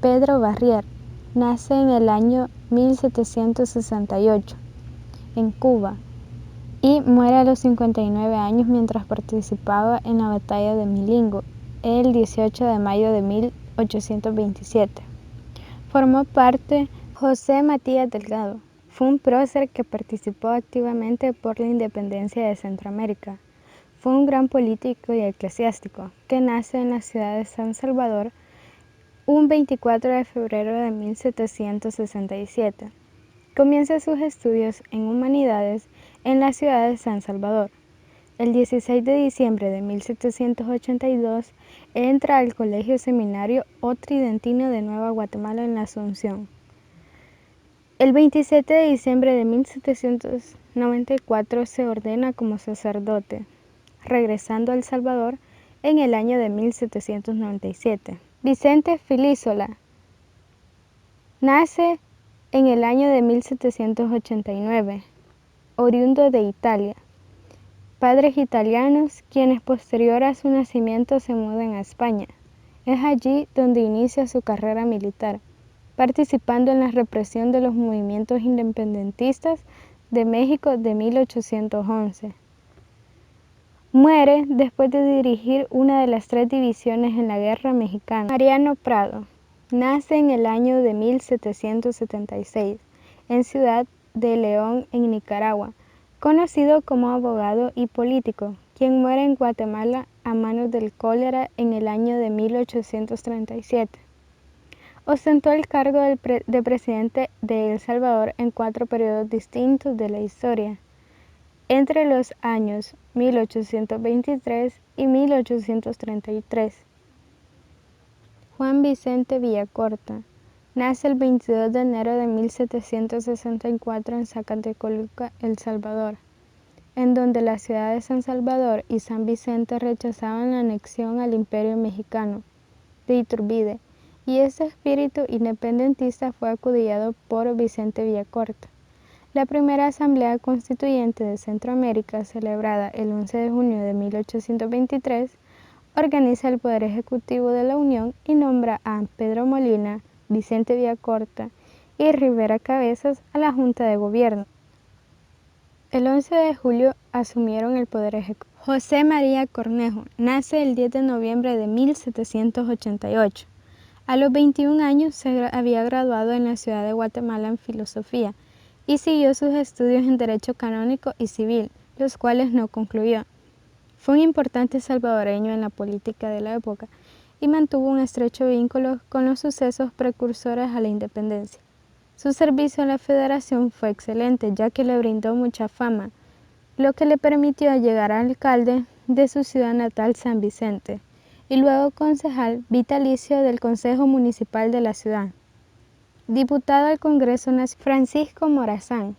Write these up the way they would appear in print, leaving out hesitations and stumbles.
Pedro Barrier nace en el año 1768 en Cuba y muere a los 59 años mientras participaba en la batalla de Milingo el 18 de mayo de 1827. Formó parte José Matías Delgado. Fue un prócer que participó activamente por la independencia de Centroamérica. Fue un gran político y eclesiástico que nace en la ciudad de San Salvador un 24 de febrero de 1767. Comienza sus estudios en Humanidades en la ciudad de San Salvador. El 16 de diciembre de 1782 entra al Colegio Seminario O Tridentino de Nueva Guatemala en la Asunción. El 27 de diciembre de 1794 se ordena como sacerdote, regresando a El Salvador en el año de 1797. Vicente Filísola nace en el año de 1789, oriundo de Italia. Padres italianos, quienes posterior a su nacimiento se mudan a España. Es allí donde inicia su carrera militar, participando en la represión de los movimientos independentistas de México de 1811. Muere después de dirigir una de las 3 divisiones en la Guerra Mexicana. Mariano Prado nace en el año de 1776 en Ciudad de León, en Nicaragua, conocido como abogado y político, quien muere en Guatemala a manos del cólera en el año de 1837. Ostentó el cargo de presidente de El Salvador en 4 periodos distintos de la historia, entre los años 1823 y 1833. Juan Vicente Villacorta nace el 22 de enero de 1764 en Zacatecoluca, El Salvador, en donde la ciudad de San Salvador y San Vicente rechazaban la anexión al Imperio Mexicano de Iturbide, y ese espíritu independentista fue acudiado por Vicente Villacorta. La primera Asamblea Constituyente de Centroamérica, celebrada el 11 de junio de 1823, organiza el Poder Ejecutivo de la Unión y nombra a Pedro Molina, Vicente Villacorta y Rivera Cabezas a la Junta de Gobierno. El 11 de julio asumieron el Poder Ejecutivo. José María Cornejo nace el 10 de noviembre de 1788. A los 21 años se había graduado en la ciudad de Guatemala en Filosofía y siguió sus estudios en Derecho Canónico y Civil, los cuales no concluyó. Fue un importante salvadoreño en la política de la época y mantuvo un estrecho vínculo con los sucesos precursores a la independencia. Su servicio a la Federación fue excelente, ya que le brindó mucha fama, lo que le permitió llegar a alcalde de su ciudad natal, San Vicente, y luego concejal vitalicio del Consejo Municipal de la ciudad. Diputado al Congreso Nacional. Francisco Morazán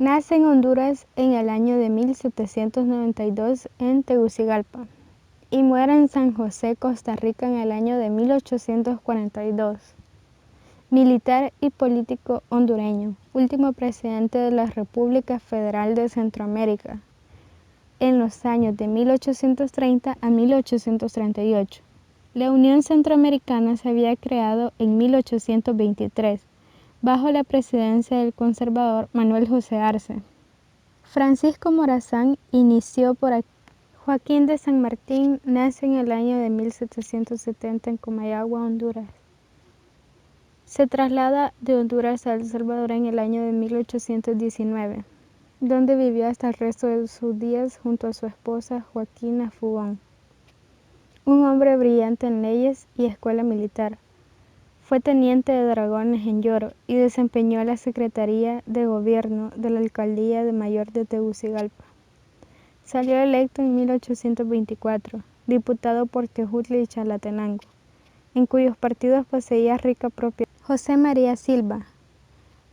nace en Honduras en el año de 1792 en Tegucigalpa y muere en San José, Costa Rica en el año de 1842. Militar y político hondureño, último presidente de la República Federal de Centroamérica en los años de 1830 a 1838. La Unión Centroamericana se había creado en 1823, bajo la presidencia del conservador Manuel José Arce. Francisco Morazán inició por aquí. Joaquín de San Martín nace en el año de 1770 en Comayagua, Honduras. Se traslada de Honduras a El Salvador en el año de 1819, donde vivió hasta el resto de sus días junto a su esposa Joaquina Fugón. Un hombre brillante en leyes y escuela militar. Fue teniente de dragones en Lloro y desempeñó la Secretaría de Gobierno de la Alcaldía de Mayor de Tegucigalpa. Salió electo en 1824, diputado por Tejutla y Chalatenango, en cuyos partidos poseía rica propiedad. José María Silva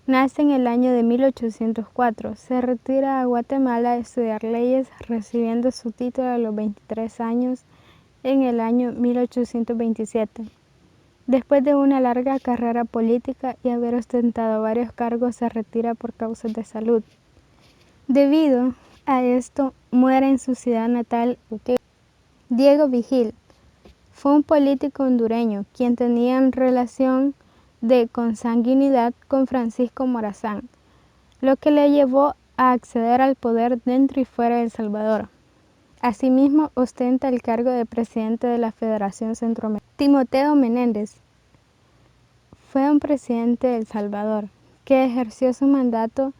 nace en el año de 1804, se retira a Guatemala a estudiar leyes, recibiendo su título a los 23 años en el año 1827. Después de una larga carrera política y haber ostentado varios cargos, se retira por causas de salud. Debido a esto, muere en su ciudad natal. Diego Vigil Fue un político hondureño quien tenía relación de consanguinidad con Francisco Morazán, lo que le llevó a acceder al poder dentro y fuera de El Salvador. Asimismo, ostenta el cargo de presidente de la Federación Centroamericana. Timoteo Menéndez fue un presidente de El Salvador que ejerció su mandato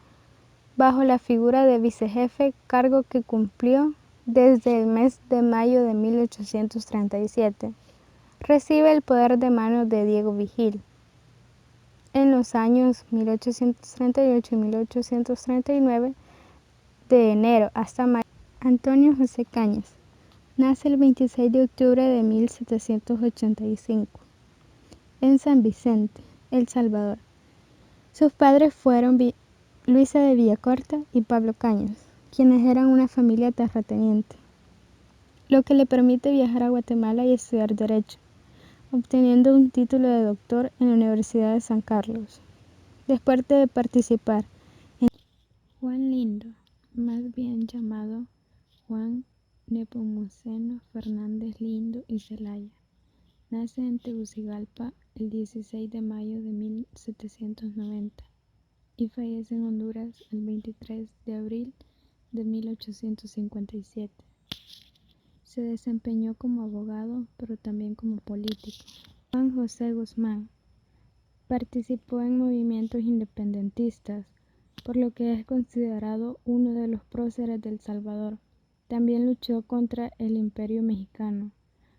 bajo la figura de vicejefe, cargo que cumplió desde el mes de mayo de 1837. Recibe el poder de manos de Diego Vigil. En los años 1838 y 1839, de enero hasta mayo. Antonio José Cañas nace el 26 de octubre de 1785 en San Vicente, El Salvador. Sus padres fueron Luisa de Villacorta y Pablo Cañas, quienes eran una familia terrateniente, lo que le permite viajar a Guatemala y estudiar Derecho, obteniendo un título de doctor en la Universidad de San Carlos. Después de participar en Juan Lindo, más bien llamado Juan Nepomuceno Fernández Lindo y Zelaya, nace en Tegucigalpa el 16 de mayo de 1790 y fallece en Honduras el 23 de abril de 1857. Se desempeñó como abogado, pero también como político. Juan José Guzmán participó en movimientos independentistas, por lo que es considerado uno de los próceres de El Salvador. También luchó contra el Imperio Mexicano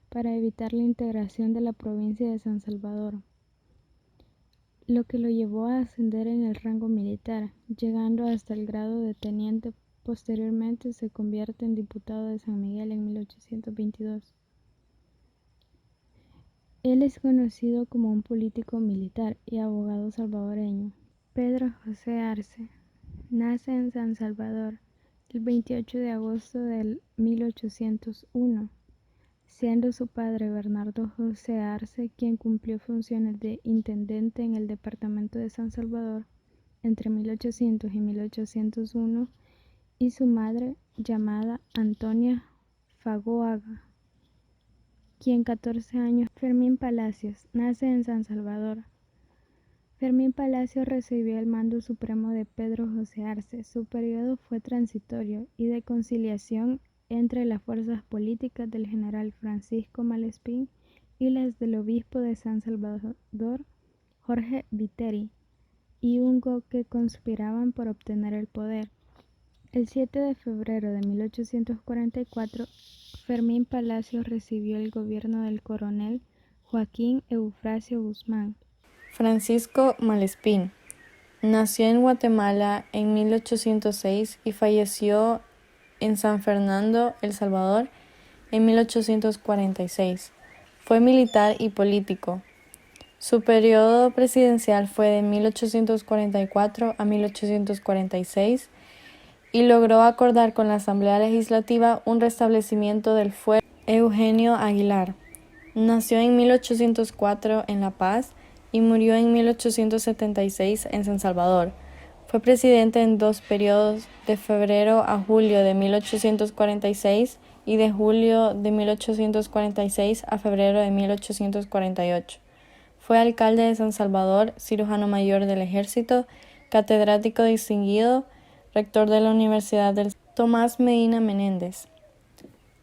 para evitar la integración de la provincia de San Salvador, lo que lo llevó a ascender en el rango militar, llegando hasta el grado de teniente. Posteriormente se convierte en diputado de San Miguel en 1822. Él es conocido como un político militar y abogado salvadoreño. Pedro José Arce nace en San Salvador el 28 de agosto de 1801, siendo su padre Bernardo José Arce quien cumplió funciones de intendente en el departamento de San Salvador entre 1800 y 1801, y su madre llamada Antonia Fagoaga, quien 14 años. Fermín Palacios nace en San Salvador. Fermín Palacios recibió el mando supremo de Pedro José Arce. Su periodo fue transitorio y de conciliación entre las fuerzas políticas del general Francisco Malespín y las del obispo de San Salvador, Jorge Viteri, y Ungo, que conspiraban por obtener el poder. El 7 de febrero de 1844, Fermín Palacios recibió el gobierno del coronel Joaquín Eufrasio Guzmán. Francisco Malespín nació en Guatemala en 1806 y falleció en San Fernando, El Salvador, en 1846. Fue militar y político. Su periodo presidencial fue de 1844 a 1846 y logró acordar con la Asamblea Legislativa un restablecimiento del fuero. Eugenio Aguilar nació en 1804 en La Paz y murió en 1876 en San Salvador. Fue presidente en 2 periodos, de febrero a julio de 1846 y de julio de 1846 a febrero de 1848. Fue alcalde de San Salvador, cirujano mayor del Ejército, catedrático distinguido, rector de la Universidad del Tomás Medina Menéndez.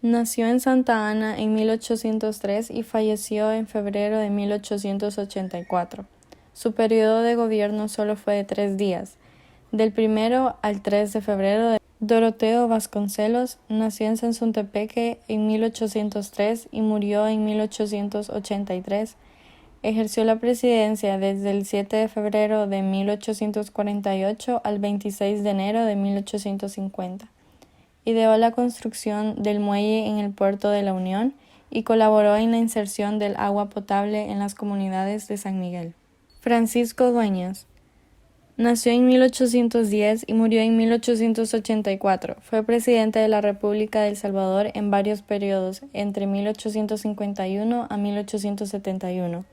Nació en Santa Ana en 1803 y falleció en febrero de 1884. Su periodo de gobierno solo fue de 3 días, del 1 al 3 de febrero. Doroteo Vasconcelos nació en Sensuntepeque en 1803 y murió en 1883. Ejerció la presidencia desde el 7 de febrero de 1848 al 26 de enero de 1850. Ideó la construcción del muelle en el puerto de La Unión y colaboró en la inserción del agua potable en las comunidades de San Miguel. Francisco Dueñas nació en 1810 y murió en 1884. Fue presidente de la República de El Salvador en varios periodos, entre 1851 a 1871.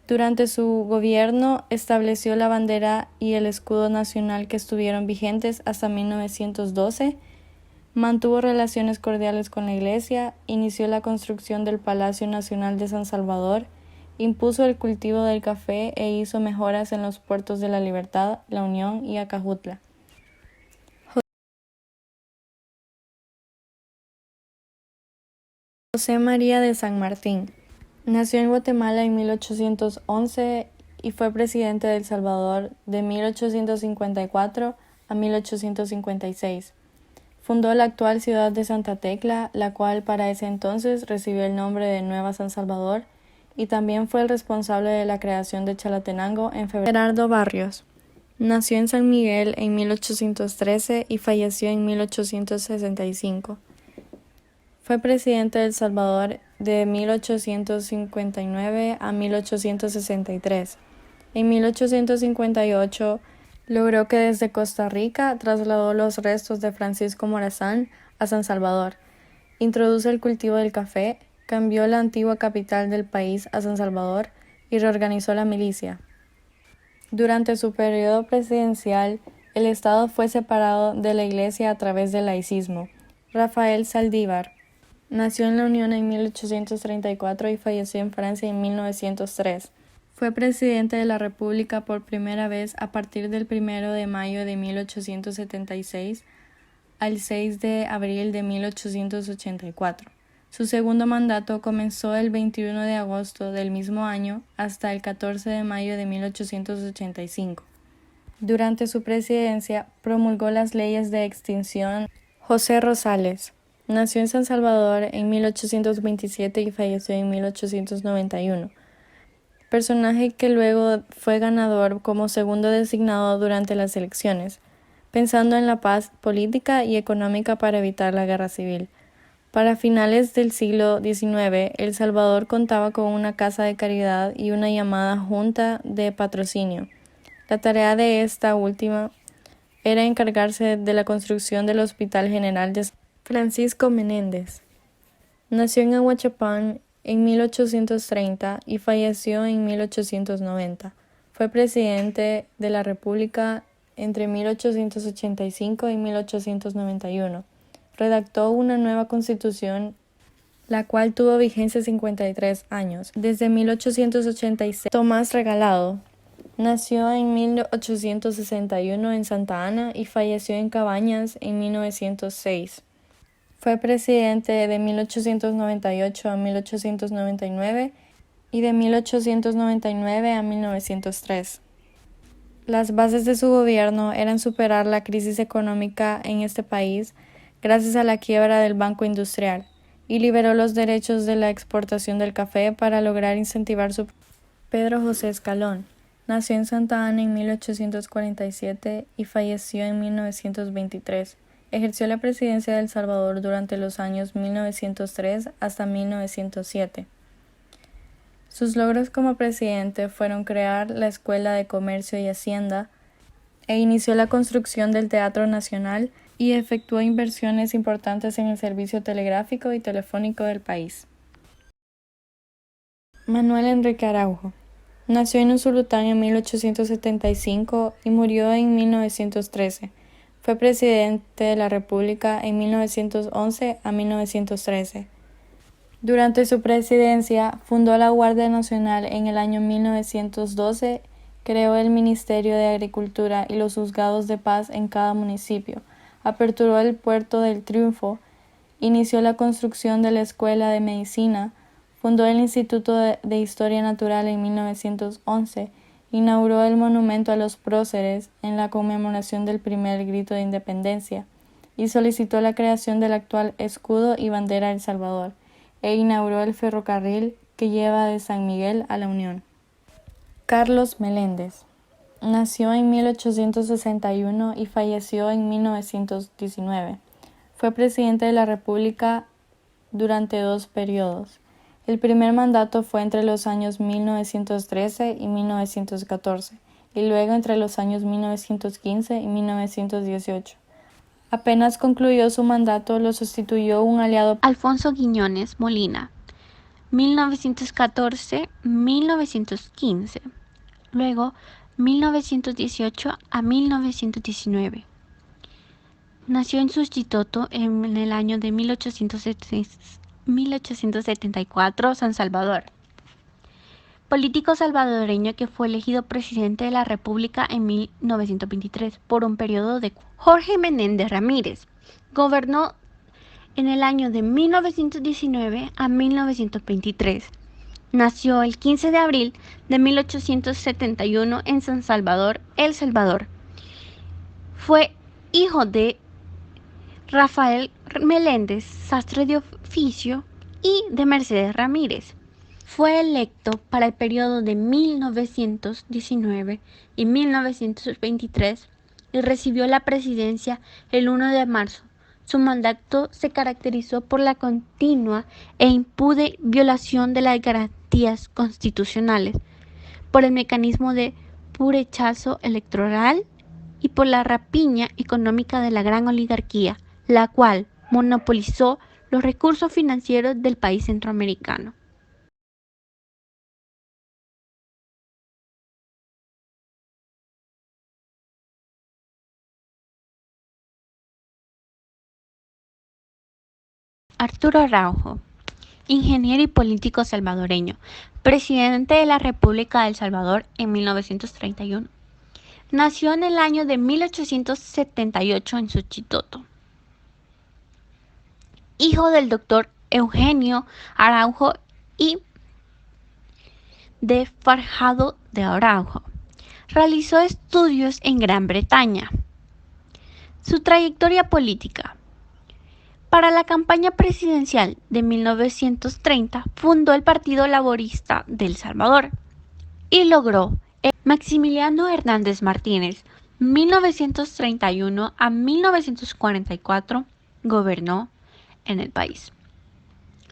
Durante su gobierno estableció la bandera y el escudo nacional que estuvieron vigentes hasta 1912. Mantuvo relaciones cordiales con la Iglesia, inició la construcción del Palacio Nacional de San Salvador, impuso el cultivo del café e hizo mejoras en los puertos de La Libertad, La Unión y Acajutla. José María de San Martín nació en Guatemala en 1811 y fue presidente de El Salvador de 1854 a 1856. Fundó la actual ciudad de Santa Tecla, la cual para ese entonces recibió el nombre de Nueva San Salvador, y también fue el responsable de la creación de Chalatenango en febrero. Gerardo Barrios nació en San Miguel en 1813 y falleció en 1865. Fue presidente de El Salvador de 1859 a 1863. En 1858 logró que desde Costa Rica trasladó los restos de Francisco Morazán a San Salvador. Introduce el cultivo del café, cambió la antigua capital del país a San Salvador y reorganizó la milicia. Durante su periodo presidencial, el Estado fue separado de la Iglesia a través del laicismo. Rafael Saldívar nació en La Unión en 1834 y falleció en Francia en 1903. Fue presidente de la República por primera vez a partir del 1 de mayo de 1876 al 6 de abril de 1884. Su segundo mandato comenzó el 21 de agosto del mismo año hasta el 14 de mayo de 1885. Durante su presidencia promulgó las leyes de extinción. José Rosales nació en San Salvador en 1827 y falleció en 1891. Personaje que luego fue ganador como segundo designado durante las elecciones, pensando en la paz política y económica para evitar la guerra civil. Para finales del siglo XIX, El Salvador contaba con una casa de caridad y una llamada Junta de Patrocinio. La tarea de esta última era encargarse de la construcción del Hospital General de Francisco Menéndez. Nació en Ahuachapán en 1830 y falleció en 1890. Fue presidente de la República entre 1885 y 1891. Redactó una nueva constitución, la cual tuvo vigencia 53 años. Desde 1886, Tomás Regalado nació en 1861 en Santa Ana y falleció en Cabañas en 1906. Fue presidente de 1898 a 1899 y de 1899 a 1903. Las bases de su gobierno eran superar la crisis económica en este país gracias a la quiebra del Banco Industrial, y liberó los derechos de la exportación del café para lograr incentivar su. Pedro José Escalón nació en Santa Ana en 1847 y falleció en 1923. Ejerció la presidencia de El Salvador durante los años 1903 hasta 1907. Sus logros como presidente fueron crear la Escuela de Comercio y Hacienda e inició la construcción del Teatro Nacional y efectuó inversiones importantes en el servicio telegráfico y telefónico del país. Manuel Enrique Araujo nació en Usulután en 1875 y murió en 1913. Fue presidente de la República en 1911 a 1913. Durante su presidencia, fundó la Guardia Nacional en el año 1912, creó el Ministerio de Agricultura y los juzgados de paz en cada municipio, aperturó el Puerto del Triunfo, inició la construcción de la Escuela de Medicina, fundó el Instituto de Historia Natural en 1911, inauguró el monumento a los próceres en la conmemoración del primer grito de independencia y solicitó la creación del actual escudo y bandera de El Salvador, e inauguró el ferrocarril que lleva de San Miguel a La Unión. Carlos Meléndez nació en 1861 y falleció en 1919. Fue presidente de la República durante 2 periodos. El primer mandato fue entre los años 1913 y 1914, y luego entre los años 1915 y 1918. Apenas concluyó su mandato, lo sustituyó un aliado, Alfonso Quiñones Molina, 1914-1915, luego 1918 a 1919. Nació en Suchitoto en el año de 1874, San Salvador. Político salvadoreño que fue elegido presidente de la República en 1923 por un periodo de Jorge Menéndez Ramírez. Gobernó en el año de 1919 a 1923. Nació el 15 de abril de 1871 en San Salvador, El Salvador. Fue hijo de Rafael Meléndez, sastre de oficio, y de Mercedes Ramírez. Fue electo para el periodo de 1919 y 1923 y recibió la presidencia el 1 de marzo. Su mandato se caracterizó por la continua e impune violación de las garantías constitucionales, por el mecanismo de purechazo electoral y por la rapiña económica de la gran oligarquía, la cual monopolizó los recursos financieros del país centroamericano. Arturo Araujo, ingeniero y político salvadoreño, presidente de la República de El Salvador en 1931. Nació en el año de 1878 en Suchitoto. Hijo del doctor Eugenio Araujo y de Farjado de Araujo. Realizó estudios en Gran Bretaña. Su trayectoria política. Para la campaña presidencial de 1930 fundó el Partido Laborista de El Salvador y logró Maximiliano Hernández Martínez. 1931 a 1944 gobernó en el país.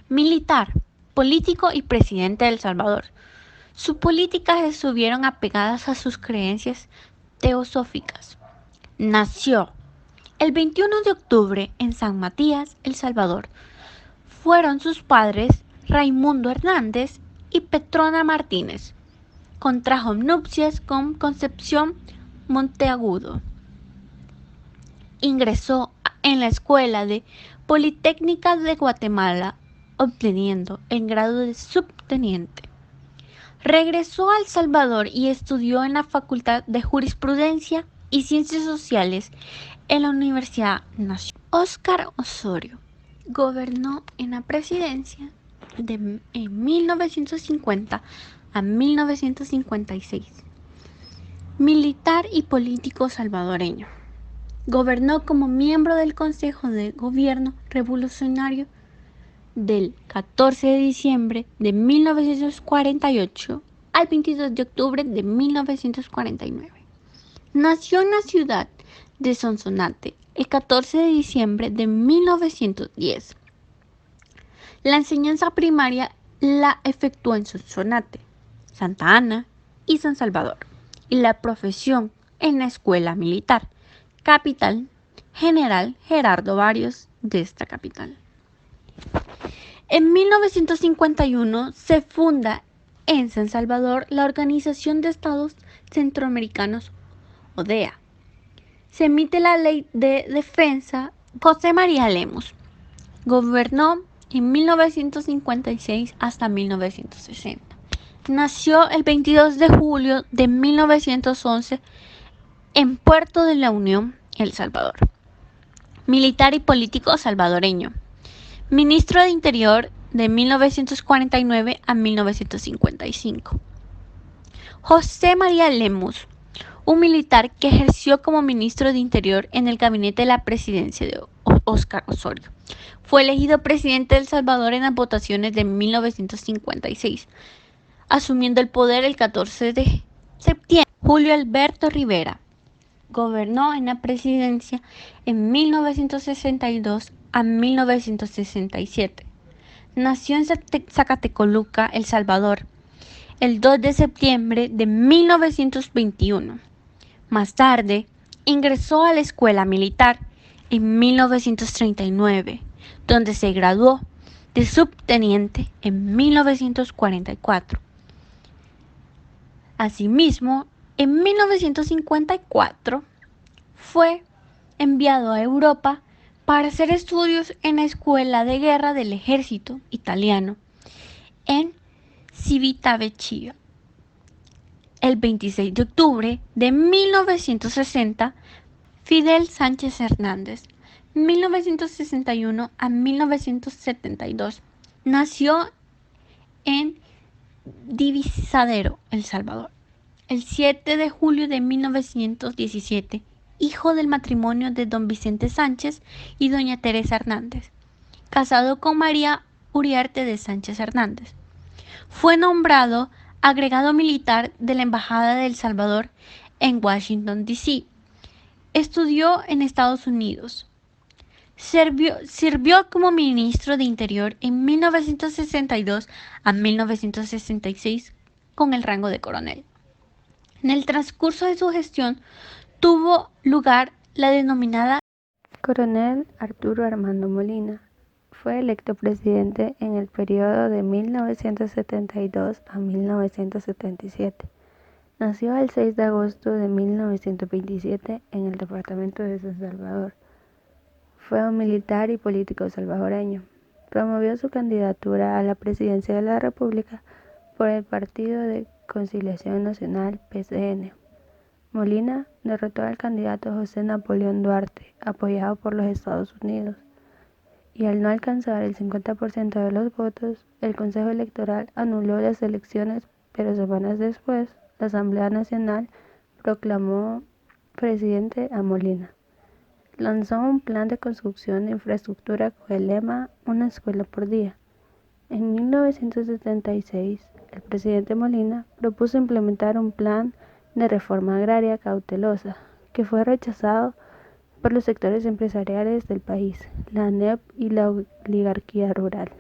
Militar, político y presidente de El Salvador. Sus políticas estuvieron apegadas a sus creencias teosóficas. Nació el 21 de octubre en San Matías, El Salvador. Fueron sus padres Raimundo Hernández y Petrona Martínez. Contrajo nupcias con Concepción Monteagudo. Ingresó en la Escuela de Politécnica de Guatemala, obteniendo el grado de subteniente. Regresó a El Salvador y estudió en la Facultad de Jurisprudencia y Ciencias Sociales en la Universidad Nacional. Óscar Osorio gobernó en la presidencia en 1950 a 1956. Militar y político salvadoreño. Gobernó como miembro del Consejo de Gobierno Revolucionario del 14 de diciembre de 1948 al 22 de octubre de 1949. Nació en la ciudad de Sonsonate el 14 de diciembre de 1910. La enseñanza primaria la efectuó en Sonsonate, Santa Ana y San Salvador, y la profesión en la Escuela Militar, capital General Gerardo Barrios de esta capital. En 1951 se funda en San Salvador la Organización de Estados Centroamericanos, ODEA. Se emite la Ley de Defensa. José María Lemus gobernó en 1956 hasta 1960. Nació el 22 de julio de 1911 en Puerto de la Unión, El Salvador. Militar y político salvadoreño. Ministro de Interior de 1949 a 1955. José María Lemus, un militar que ejerció como ministro de Interior en el gabinete de la presidencia de Óscar Osorio. Fue elegido presidente de El Salvador en las votaciones de 1956, asumiendo el poder el 14 de septiembre. Julio Alberto Rivera gobernó en la presidencia en 1962 a 1967. Nació en Zacatecoluca, El Salvador, el 2 de septiembre de 1921. Más tarde, ingresó a la Escuela Militar en 1939, donde se graduó de subteniente en 1944. Asimismo, en 1954 fue enviado a Europa para hacer estudios en la Escuela de Guerra del Ejército Italiano en Civitavecchia. El 26 de octubre de 1960, Fidel Sánchez Hernández, 1961 a 1972, nació en Divisadero, El Salvador. El 7 de julio de 1917, hijo del matrimonio de don Vicente Sánchez y doña Teresa Hernández, casado con María Uriarte de Sánchez Hernández. Fue nombrado agregado militar de la Embajada de El Salvador en Washington, D.C. Estudió en Estados Unidos. Sirvió como ministro de Interior en 1962 a 1966 con el rango de coronel. En el transcurso de su gestión tuvo lugar la denominada Coronel Arturo Armando Molina. Fue electo presidente en el periodo de 1972 a 1977. Nació el 6 de agosto de 1927 en el departamento de San Salvador. Fue un militar y político salvadoreño. Promovió su candidatura a la presidencia de la República por el Partido de Conciliación Nacional, PCN. Molina derrotó al candidato José Napoleón Duarte, apoyado por los Estados Unidos, y al no alcanzar el 50% de los votos, el Consejo Electoral anuló las elecciones, pero semanas después, la Asamblea Nacional proclamó presidente a Molina. Lanzó un plan de construcción de infraestructura con el lema "Una escuela por día". En 1976, el presidente Molina propuso implementar un plan de reforma agraria cautelosa, que fue rechazado por los sectores empresariales del país, la ANEP y la oligarquía rural.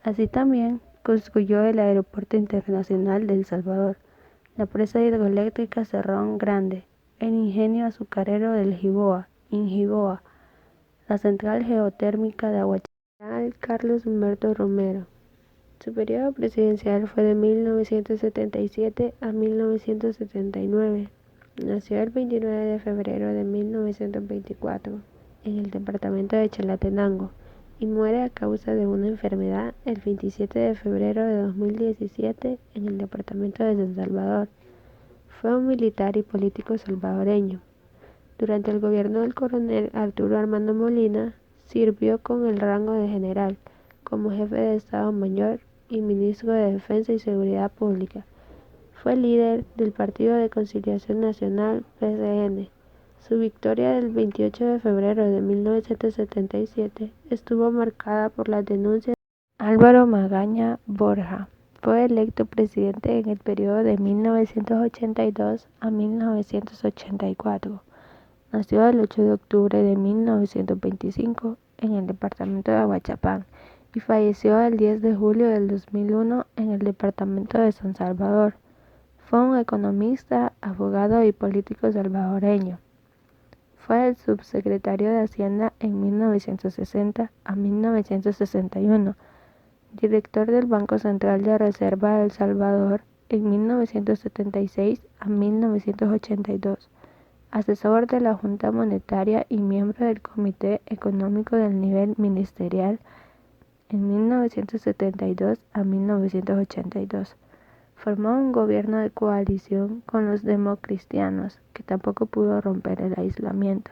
Así también construyó el Aeropuerto Internacional de El Salvador, la presa hidroeléctrica Cerrón Grande, el ingenio azucarero del Ingiboa, la central geotérmica de Aguachapán, Carlos Humberto Romero. Su periodo presidencial fue de 1977 a 1979. Nació el 29 de febrero de 1924 en el departamento de Chalatenango y muere a causa de una enfermedad el 27 de febrero de 2017 en el departamento de San Salvador. Fue un militar y político salvadoreño. Durante el gobierno del coronel Arturo Armando Molina, sirvió con el rango de general, como jefe de Estado Mayor y ministro de Defensa y Seguridad Pública. Fue líder del Partido de Conciliación Nacional, PCN. Su victoria del 28 de febrero de 1977 estuvo marcada por las denuncias de Álvaro Magaña Borja. Fue electo presidente en el periodo de 1982 a 1984. Nació el 8 de octubre de 1925 en el departamento de Aguachapán y falleció el 10 de julio del 2001 en el departamento de San Salvador. Fue un economista, abogado y político salvadoreño. Fue el subsecretario de Hacienda en 1960 a 1961, director del Banco Central de Reserva de El Salvador en 1976 a 1982, asesor de la Junta Monetaria y miembro del Comité Económico del Nivel Ministerial en 1972 a 1982. Formó un gobierno de coalición con los democristianos, que tampoco pudo romper el aislamiento.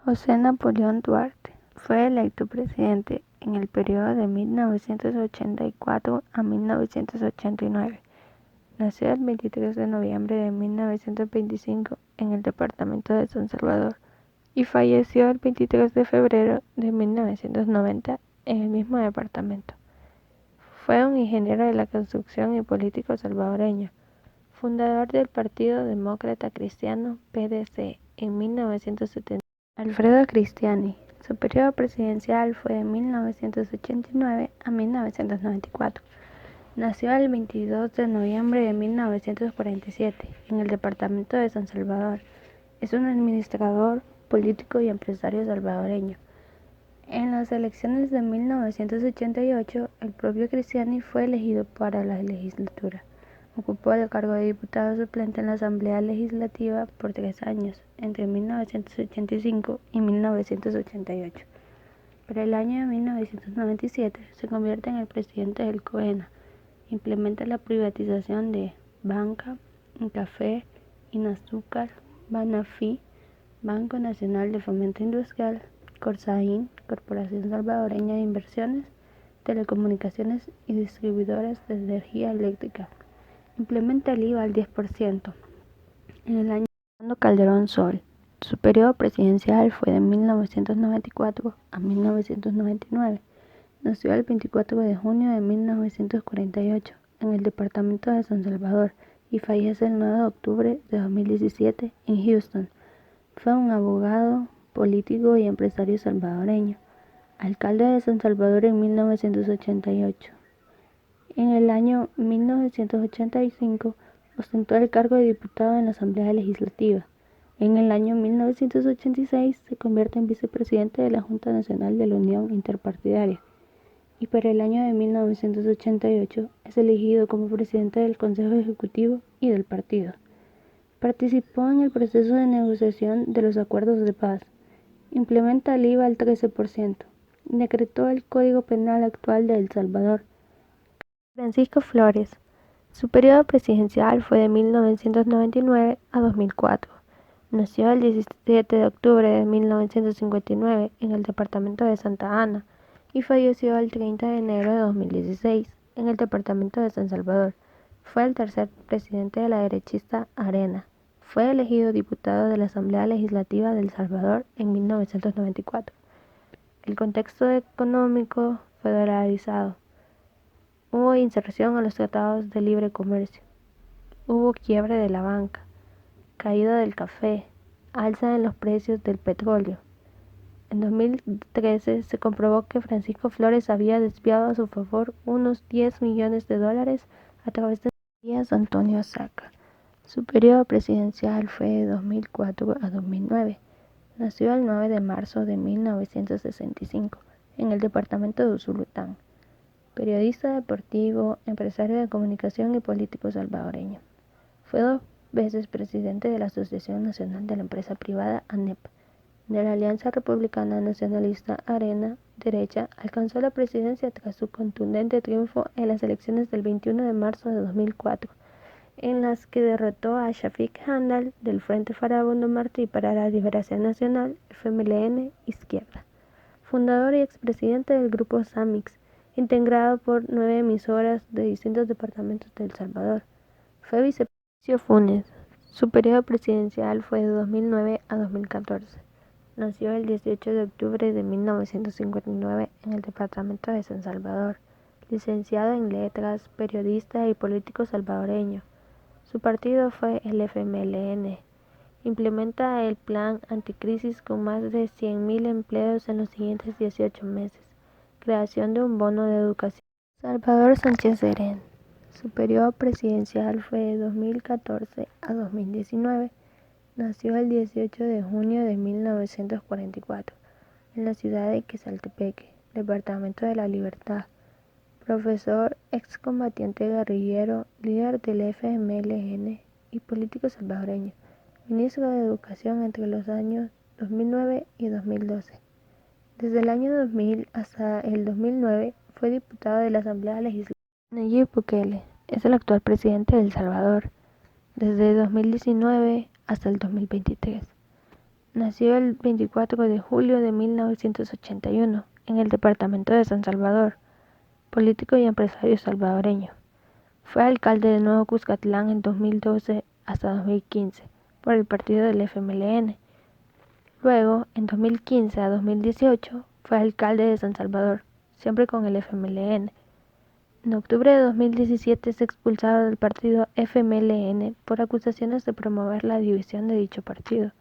José Napoleón Duarte fue electo presidente en el periodo de 1984 a 1989. Nació el 23 de noviembre de 1925 en el departamento de San Salvador y falleció el 23 de febrero de 1990 en el mismo departamento. Fue un ingeniero de la construcción y político salvadoreño, fundador del Partido Demócrata Cristiano, PDC, en 1970. Alfredo Cristiani. Su periodo presidencial fue de 1989 a 1994. Nació el 22 de noviembre de 1947 en el departamento de San Salvador. Es un administrador, político y empresario salvadoreño. En las elecciones de 1988, el propio Cristiani fue elegido para la legislatura. Ocupó el cargo de diputado suplente en la Asamblea Legislativa por 3 años, entre 1985 y 1988. Para el año de 1997 se convierte en el presidente del COENA. Implementa la privatización de Banca, Café, Inazúcar, Banafi, Banco Nacional de Fomento Industrial, Corsaín, Corporación Salvadoreña de Inversiones, Telecomunicaciones y Distribuidoras de Energía Eléctrica. Implementa el IVA al 10%. En el año Fernando Calderón Sol. Su periodo presidencial fue de 1994 a 1999. Nació el 24 de junio de 1948 en el departamento de San Salvador y fallece el 9 de octubre de 2017 en Houston. Fue un abogado, político y empresario salvadoreño. Alcalde de San Salvador en 1988. En el año 1985 ostentó el cargo de diputado en la Asamblea Legislativa. En el año 1986 se convierte en vicepresidente de la Junta Nacional de la Unión Interpartidaria y para el año de 1988 es elegido como presidente del Consejo Ejecutivo y del partido. Participó en el proceso de negociación de los acuerdos de paz. Implementa el IVA al 13%. Decretó el Código Penal actual de El Salvador. Francisco Flores. Su periodo presidencial fue de 1999 a 2004. Nació el 17 de octubre de 1959 en el departamento de Santa Ana y falleció el 30 de enero de 2016 en el departamento de San Salvador. Fue el tercer presidente de la derechista Arena. Fue elegido diputado de la Asamblea Legislativa de El Salvador en 1994. El contexto económico fue dolarizado. Hubo inserción a los tratados de libre comercio. Hubo quiebre de la banca, caída del café, alza en los precios del petróleo. En 2013 se comprobó que Francisco Flores había desviado a su favor unos $10 millones a través de Díaz Antonio Saca. Su periodo presidencial fue de 2004 a 2009. Nació el 9 de marzo de 1965 en el departamento de Usulután. Periodista deportivo, empresario de comunicación y político salvadoreño. Fue 2 veces presidente de la Asociación Nacional de la Empresa Privada ANEP. De la Alianza Republicana Nacionalista Arena Derecha alcanzó la presidencia tras su contundente triunfo en las elecciones del 21 de marzo de 2004, en las que derrotó a Shafiq Handal del Frente Farabundo Martí para la Liberación Nacional, FMLN Izquierda. Fundador y expresidente del grupo SAMIX, integrado por 9 emisoras de distintos departamentos de El Salvador. Fue vicepresidente Funes. Su periodo presidencial fue de 2009 a 2014. Nació el 18 de octubre de 1959 en el departamento de San Salvador. Licenciado en Letras, periodista y político salvadoreño. Su partido fue el FMLN. Implementa el plan anticrisis con más de 100.000 empleos en los siguientes 18 meses. Creación de un bono de educación. Salvador Sánchez Serén. Su periodo presidencial fue de 2014 a 2019. Nació el 18 de junio de 1944 en la ciudad de Quezaltepeque, departamento de La Libertad. Profesor, excombatiente guerrillero, líder del FMLN y político salvadoreño. Ministro de Educación entre los años 2009 y 2012. Desde el año 2000 hasta el 2009 fue diputado de la Asamblea Legislativa. Nayib Bukele es el actual presidente de El Salvador desde 2019 hasta el 2023. Nació el 24 de julio de 1981 en el departamento de San Salvador, político y empresario salvadoreño. Fue alcalde de Nuevo Cuscatlán en 2012 hasta 2015 por el partido del FMLN. Luego, en 2015 a 2018, fue alcalde de San Salvador, siempre con el FMLN. En octubre de 2017 es expulsado del partido FMLN por acusaciones de promover la división de dicho partido.